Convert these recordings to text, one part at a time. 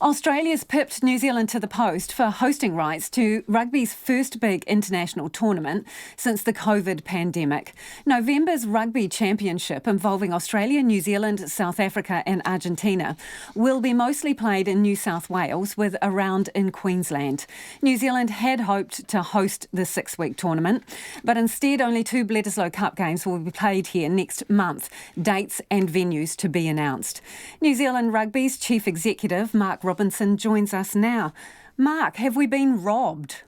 Australia's pipped New Zealand to the post for hosting rights to rugby's first big international tournament since the COVID pandemic. November's Rugby Championship, involving Australia, New Zealand, South Africa and Argentina, will be mostly played in New South Wales with a round in Queensland. New Zealand had hoped to host the 6-week tournament, but instead only 2 Bledisloe Cup games will be played here next month, dates and venues to be announced. New Zealand Rugby's Chief Executive, Mark Robinson, joins us now. Mark, have we been robbed?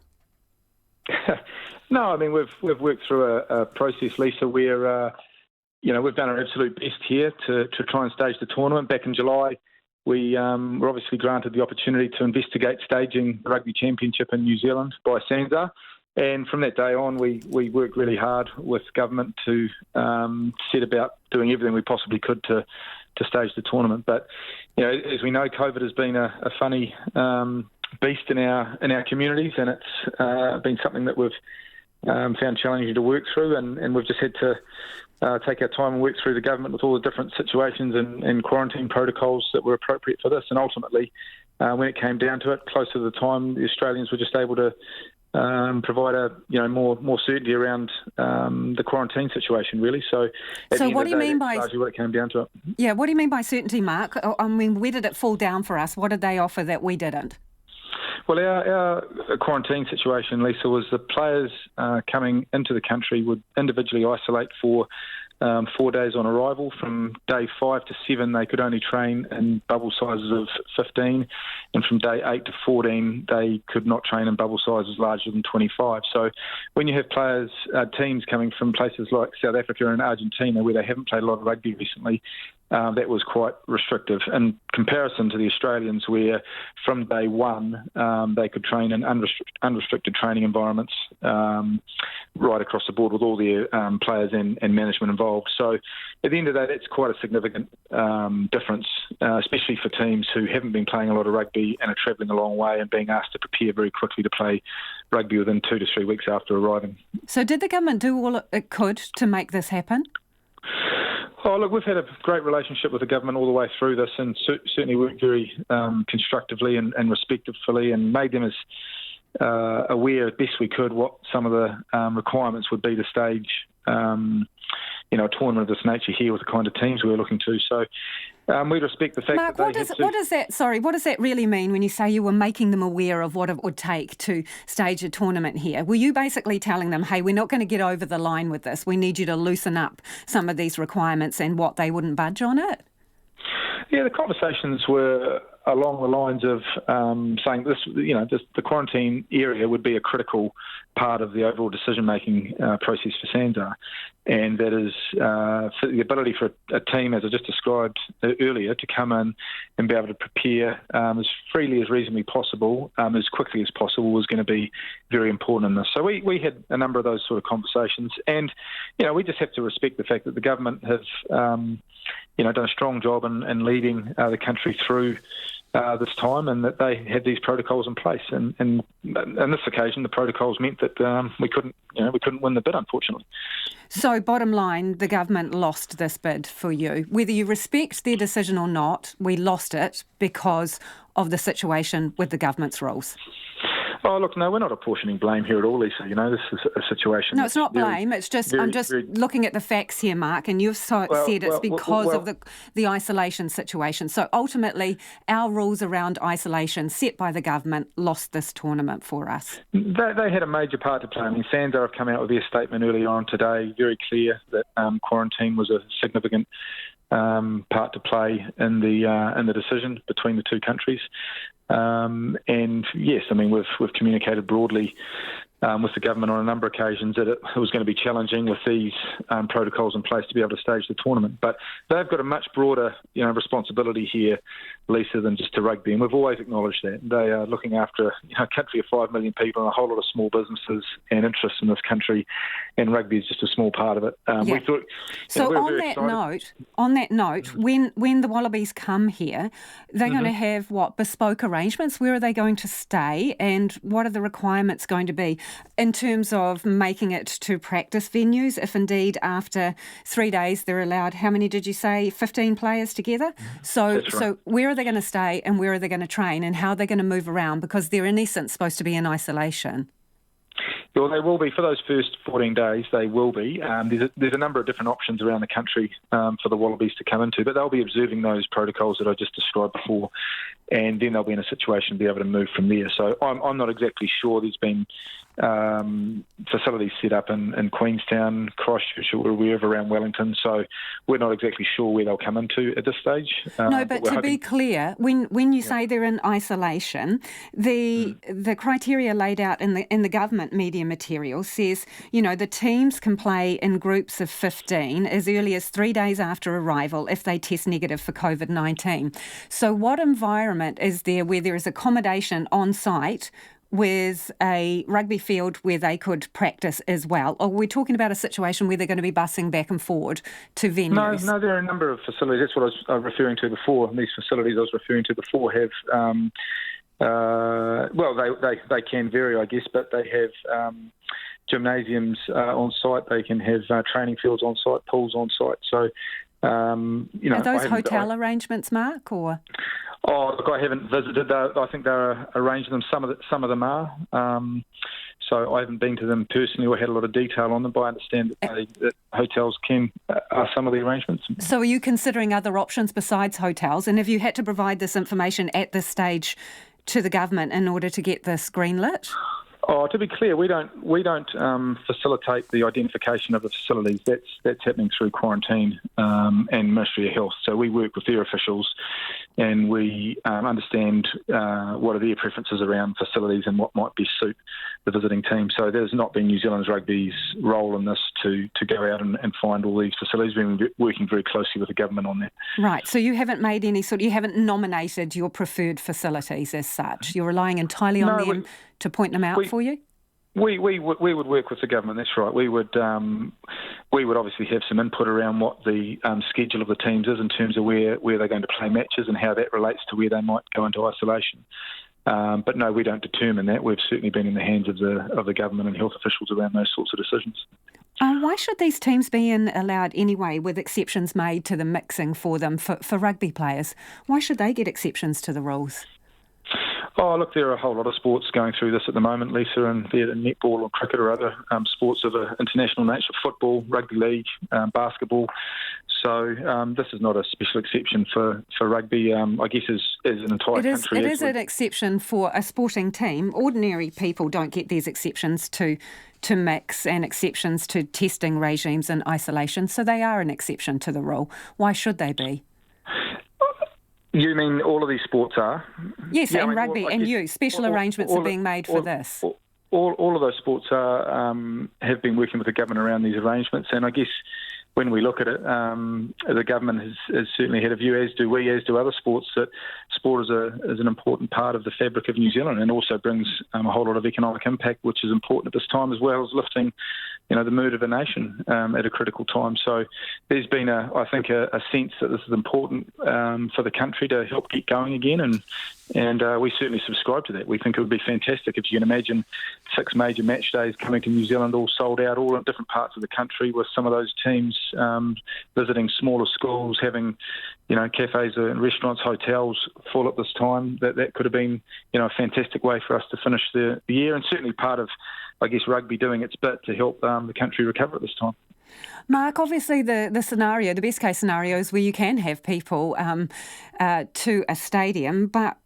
No, I mean we've worked through a process, Lisa, where we've done our absolute best here to try and stage the tournament. Back in July, we were obviously granted the opportunity to investigate staging the Rugby Championship in New Zealand by SANZAAR. And from that day on, we worked really hard with government to set about doing everything we possibly could to stage the tournament. But as we know, COVID has been a funny beast in our communities, and it's been something that we've found challenging to work through, and we've just had to take our time and work through the government with all the different situations and quarantine protocols that were appropriate for this. And ultimately, when it came down to it, closer to the time, the Australians were just able to provide more certainty around the quarantine situation, really. So what do you mean by largely what it came down to it? Yeah, what do you mean by certainty, Mark? I mean, where did it fall down for us? What did they offer that we didn't? Well, our quarantine situation, Lisa, was the players coming into the country would individually isolate for 4 days on arrival. From day 5 to 7, they could only train in bubble sizes of 15, and from day 8 to 14, they could not train in bubble sizes larger than 25. So when you have teams coming from places like South Africa and Argentina, where they haven't played a lot of rugby recently, that was quite restrictive in comparison to the Australians, where from day 1 they could train in unrestricted training environments right across the board with all their players and management involved. So at the end of the day, that's quite a significant difference, especially for teams who haven't been playing a lot of rugby and are travelling a long way and being asked to prepare very quickly to play rugby within 2 to 3 weeks after arriving. So did the government do all it could to make this happen? Oh, look, we've had a great relationship with the government all the way through this, and certainly worked very constructively and respectfully, and made them as aware as best we could what some of the requirements would be to stage a tournament of this nature here with the kind of teams we were looking to. So we respect the fact Mark, that what does that really mean when you say you were making them aware of what it would take to stage a tournament here? Were you basically telling them, hey, we're not going to get over the line with this, we need you to loosen up some of these requirements, and what, they wouldn't budge on it? Yeah, the conversations were along the lines of saying the quarantine area would be a critical part of the overall decision-making process for SANZAAR, and that is for the ability for a team, as I just described earlier, to come in and be able to prepare as freely as reasonably possible, as quickly as possible, was going to be very important in this. So we had a number of those sort of conversations, and we just have to respect the fact that the government have done a strong job in leading the country through this time, and that they had these protocols in place. And on this occasion, the protocols meant that we couldn't win the bid, unfortunately. So bottom line, the government lost this bid for you. Whether you respect their decision or not, we lost it because of the situation with the government's rules. Oh, look, no, we're not apportioning blame here at all, Lisa. This is a situation... No, it's not blame. It's just, I'm just looking at the facts here, Mark, and you've said it's because of the isolation situation. So ultimately, our rules around isolation set by the government lost this tournament for us. They had a major part to play. I mean, SANZAAR have come out with their statement earlier on today, very clear that quarantine was a significant part to play in the decision between the two countries. And yes, I mean, we've communicated broadly with the government on a number of occasions that it was going to be challenging with these protocols in place to be able to stage the tournament. But they've got a much broader responsibility here, Lisa, than just to rugby, and we've always acknowledged that. They are looking after a country of 5 million people and a whole lot of small businesses and interests in this country, and rugby is just a small part of it. We thought, so on that note, when the Wallabies come here, they're going to have bespoke arrangements? Where are they going to stay, and what are the requirements going to be? in terms of making it to practice venues, if indeed after 3 days they're allowed, how many did you say, 15 players together? So where are they going to stay and where are they going to train and how are they going to move around? Because they're in essence supposed to be in isolation. Well, they will be for those first 14 days. They will be. There's a number of different options around the country for the Wallabies to come into, but they'll be observing those protocols that I just described before, and then they'll be in a situation to be able to move from there. So I'm not exactly sure. There's been facilities set up in Queenstown, Christchurch, or wherever around Wellington. So we're not exactly sure where they'll come into at this stage. No, but to be clear, when you say they're in isolation, the criteria laid out in the government media material says, the teams can play in groups of 15 as early as 3 days after arrival if they test negative for COVID-19. So what environment is there where there is accommodation on site with a rugby field where they could practice as well? Or we're talking about a situation where they're going to be bussing back and forward to venues? No, there are a number of facilities. That's what I was referring to before. These facilities I was referring to before have, they can vary, I guess, but they have gymnasiums on site. They can have training fields on site, pools on site. So, are those hotel arrangements, Mark, or? Oh, look, I haven't visited. I think they're arranging them. Some of them are. So I haven't been to them personally or had a lot of detail on them, but I understand that hotels are some of the arrangements. So are you considering other options besides hotels? And have you had to provide this information at this stage to the government in order to get this greenlit? Oh, to be clear, we don't facilitate the identification of the facilities. That's happening through quarantine and Ministry of Health. So we work with their officials, and we understand what are their preferences around facilities and what might best suit the visiting team. So there's not been New Zealand Rugby's role in this to go out and find all these facilities. We've been working very closely with the government on that. Right. So you haven't made you haven't nominated your preferred facilities as such. You're relying entirely on them to point them out for you? We would work with the government. That's right. We would obviously have some input around what the schedule of the teams is in terms of where they're going to play matches and how that relates to where they might go into isolation. But no, we don't determine that. We've certainly been in the hands of the government and health officials around those sorts of decisions. Why should these teams be allowed anyway, with exceptions made to the mixing for them for rugby players? Why should they get exceptions to the rules? Oh, look, there are a whole lot of sports going through this at the moment, Lisa, and be it netball or cricket or other sports of an international nature, football, rugby league, basketball. So this is not a special exception for rugby, I guess, as an entire country. It is an exception for a sporting team. Ordinary people don't get these exceptions to mix and exceptions to testing regimes and isolation, so they are an exception to the rule. Why should they be? You mean all of these sports are? Yes, and rugby and special arrangements are being made for this. All of those sports have been working with the government around these arrangements, and I guess when we look at it, the government has certainly had a view, as do we, as do other sports, that sport is an important part of the fabric of New Zealand and also brings a whole lot of economic impact, which is important at this time, as well as lifting the mood of the nation at a critical time. So there's been, I think, a sense that this is important for the country to help get going again, and we certainly subscribe to that. We think it would be fantastic if you can imagine 6 major match days coming to New Zealand, all sold out, all in different parts of the country, with some of those teams visiting smaller schools, having cafes and restaurants, hotels full at this time. That could have been a fantastic way for us to finish the year, and certainly part of, I guess, rugby doing its bit to help the country recover at this time. Mark, obviously the best case scenario is where you can have people to a stadium, but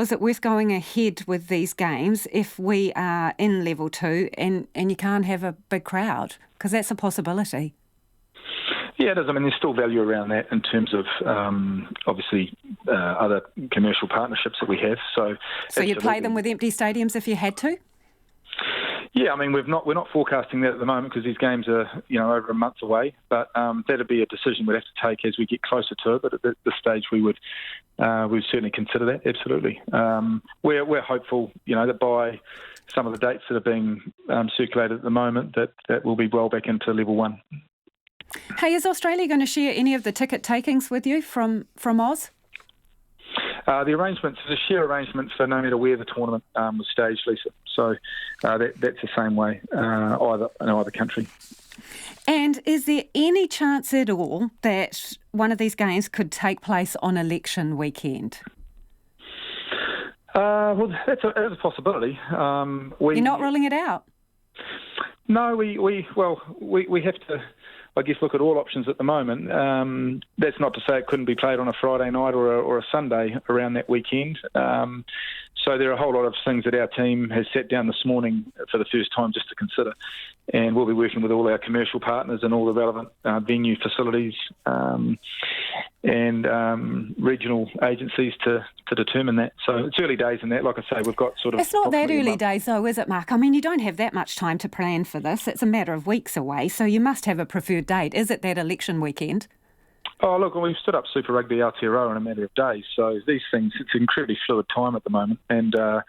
is it worth going ahead with these games if we are in level 2 and you can't have a big crowd? Because that's a possibility. Yeah, it is. I mean, there's still value around that in terms of, obviously, other commercial partnerships that we have. So you'd play them with empty stadiums if you had to? Yeah, I mean, we're not forecasting that at the moment because these games are, over a month away. But that'd be a decision we'd have to take as we get closer to it. But at this stage, we'd certainly consider that. Absolutely. We're hopeful, that by some of the dates that are being circulated at the moment, that will be well back into level 1. Hey, is Australia going to share any of the ticket takings with you from Oz? The arrangements, there's a share arrangement for no matter where the tournament was staged, Lisa. So that's the same way in either country. And is there any chance at all that one of these games could take place on election weekend? Well, that's a possibility. You're not ruling it out? No, we have to, I guess, look at all options at the moment. That's not to say it couldn't be played on a Friday night or a Sunday around that weekend. So there are a whole lot of things that our team has sat down this morning for the first time just to consider. And we'll be working with all our commercial partners and all the relevant venue facilities and regional agencies to determine that. So it's early days in that. Like I say, we've got sort of... It's not that early days though, is it, Mark? I mean, you don't have that much time to plan for this. It's a matter of weeks away, so you must have a preferred date. Is it that election weekend? Oh, look, we've stood up Super Rugby Aotearoa in a matter of days. So these things, it's an incredibly fluid time at the moment. And the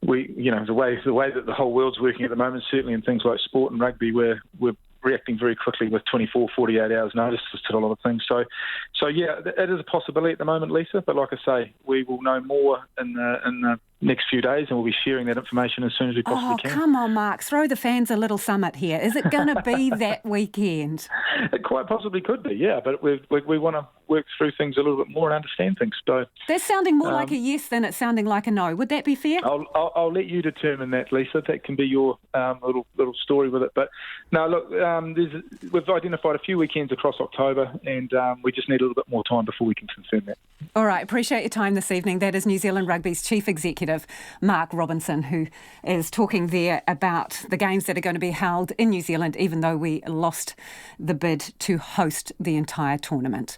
way that the whole world's working at the moment, certainly in things like sport and rugby, we're reacting very quickly with 24, 48 hours notice to a lot of things. So yeah, it is a possibility at the moment, Lisa. But like I say, we will know more in the next few days, and we'll be sharing that information as soon as we possibly can. Oh, come on, Mark. Throw the fans a little summit here. Is it going to be that weekend? It quite possibly could be, yeah. But we want to work through things a little bit more and understand things. So that's sounding more like a yes than it's sounding like a no. Would that be fair? I'll let you determine that, Lisa. That can be your little story with it. But no, look, we've identified a few weekends across October, and we just need a little bit more time before we can confirm that. All right, appreciate your time this evening. That is New Zealand Rugby's Chief Executive, Mark Robinson, who is talking there about the games that are going to be held in New Zealand, even though we lost the bid to host the entire tournament.